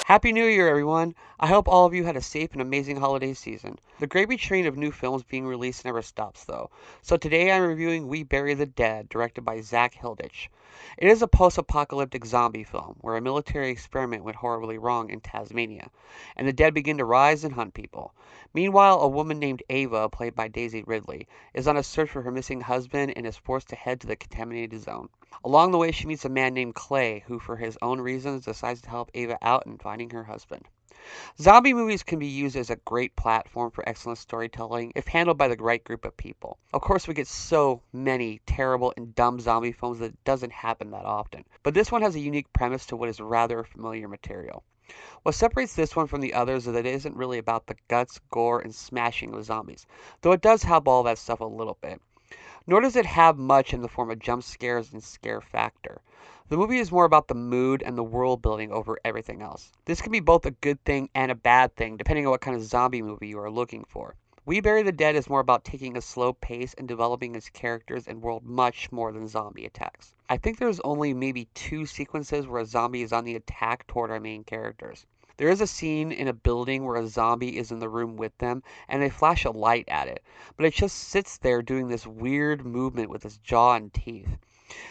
Happy New Year, everyone! I hope all of you had a safe and amazing holiday season. The gravy train of new films being released never stops, though. So today I'm reviewing We Bury the Dead, directed by Zak Hilditch. It is a post-apocalyptic zombie film where a military experiment went horribly wrong in Tasmania, and the dead begin to rise and hunt people. Meanwhile, a woman named Ava, played by Daisy Ridley, is on a search for her missing husband and is forced to head to the contaminated zone. Along the way, she meets a man named Clay, who, for his own reasons, decides to help Ava out in finding her husband. Zombie movies can be used as a great platform for excellent storytelling if handled by the right group of people. Of course, we get so many terrible and dumb zombie films that it doesn't happen that often, but this one has a unique premise to what is rather familiar material. What separates this one from the others is that it isn't really about the guts, gore, and smashing of zombies, though it does have all that stuff a little bit. Nor does it have much in the form of jump scares and scare factor. The movie is more about the mood and the world building over everything else. This can be both a good thing and a bad thing, depending on what kind of zombie movie you are looking for. We Bury the Dead is more about taking a slow pace and developing its characters and world much more than zombie attacks. I think there's only maybe two sequences where a zombie is on the attack toward our main characters. There is a scene in a building where a zombie is in the room with them and they flash a light at it, but it just sits there doing this weird movement with its jaw and teeth.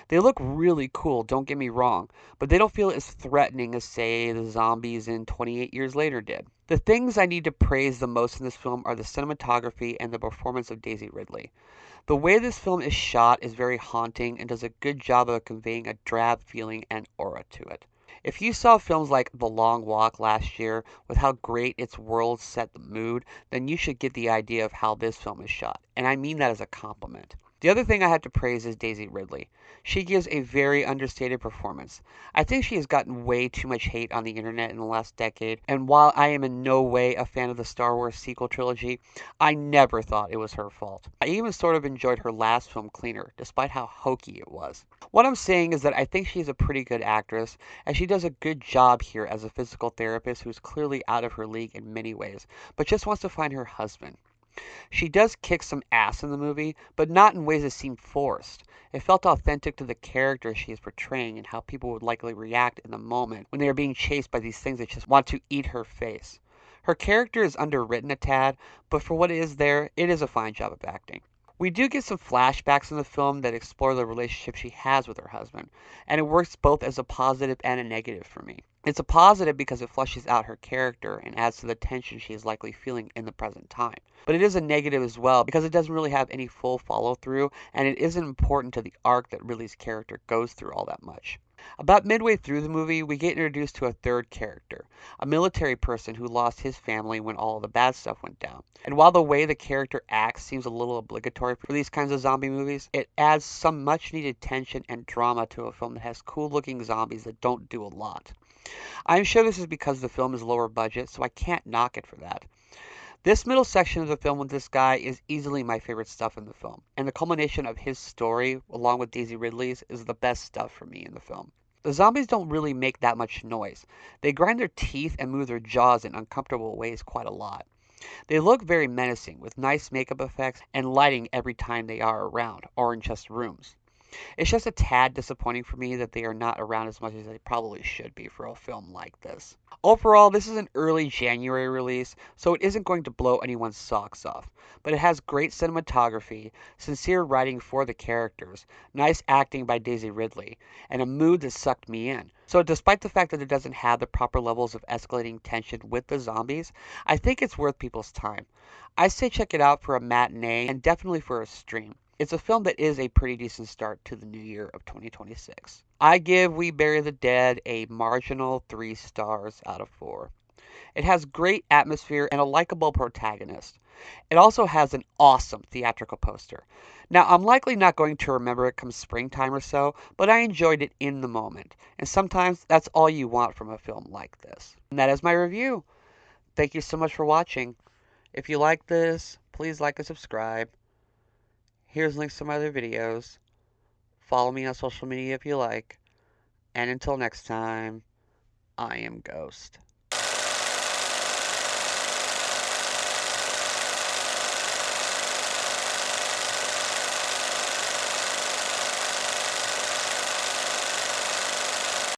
They look really cool, don't get me wrong, but they don't feel as threatening as, say, the zombies in 28 Years Later did. The things I need to praise the most in this film are the cinematography and the performance of Daisy Ridley. The way this film is shot is very haunting and does a good job of conveying a drab feeling and aura to it. If you saw films like The Long Walk last year, with how great its world set the mood, then you should get the idea of how this film is shot, and I mean that as a compliment. The other thing I have to praise is Daisy Ridley. She gives a very understated performance. I think she has gotten way too much hate on the internet in the last decade, and while I am in no way a fan of the Star Wars sequel trilogy, I never thought it was her fault. I even sort of enjoyed her last film, Cleaner, despite how hokey it was. What I'm saying is that I think she's a pretty good actress, and she does a good job here as a physical therapist who's clearly out of her league in many ways, but just wants to find her husband. She does kick some ass in the movie, but not in ways that seem forced. It felt authentic to the character she is portraying and how people would likely react in the moment when they are being chased by these things that just want to eat her face. Her character is underwritten a tad, but for what is there, it is a fine job of acting. We do get some flashbacks in the film that explore the relationship she has with her husband, and it works both as a positive and a negative for me. It's a positive because it fleshes out her character and adds to the tension she is likely feeling in the present time. But it is a negative as well because it doesn't really have any full follow through and it isn't important to the arc that Ridley's character goes through all that much. About midway through the movie, we get introduced to a third character, a military person who lost his family when all the bad stuff went down. And while the way the character acts seems a little obligatory for these kinds of zombie movies, it adds some much needed tension and drama to a film that has cool looking zombies that don't do a lot. I'm sure this is because the film is lower budget, so I can't knock it for that. This middle section of the film with this guy is easily my favorite stuff in the film, and the culmination of his story, along with Daisy Ridley's, is the best stuff for me in the film. The zombies don't really make that much noise. They grind their teeth and move their jaws in uncomfortable ways quite a lot. They look very menacing, with nice makeup effects and lighting every time they are around, or in just rooms. It's just a tad disappointing for me that they are not around as much as they probably should be for a film like this. Overall, this is an early January release, so it isn't going to blow anyone's socks off, but it has great cinematography, sincere writing for the characters, nice acting by Daisy Ridley, and a mood that sucked me in. So despite the fact that it doesn't have the proper levels of escalating tension with the zombies, I think it's worth people's time. I say check it out for a matinee and definitely for a stream. It's a film that is a pretty decent start to the new year of 2026. I give We Bury the Dead a marginal 3 stars out of 4. It has great atmosphere and a likable protagonist. It also has an awesome theatrical poster. Now, I'm likely not going to remember it come springtime or so, but I enjoyed it in the moment, and sometimes that's all you want from a film like this. And that is my review. Thank you so much for watching. If you like this, please like and subscribe. Here's links to my other videos. Follow me on social media if you like. And until next time, I am Ghost.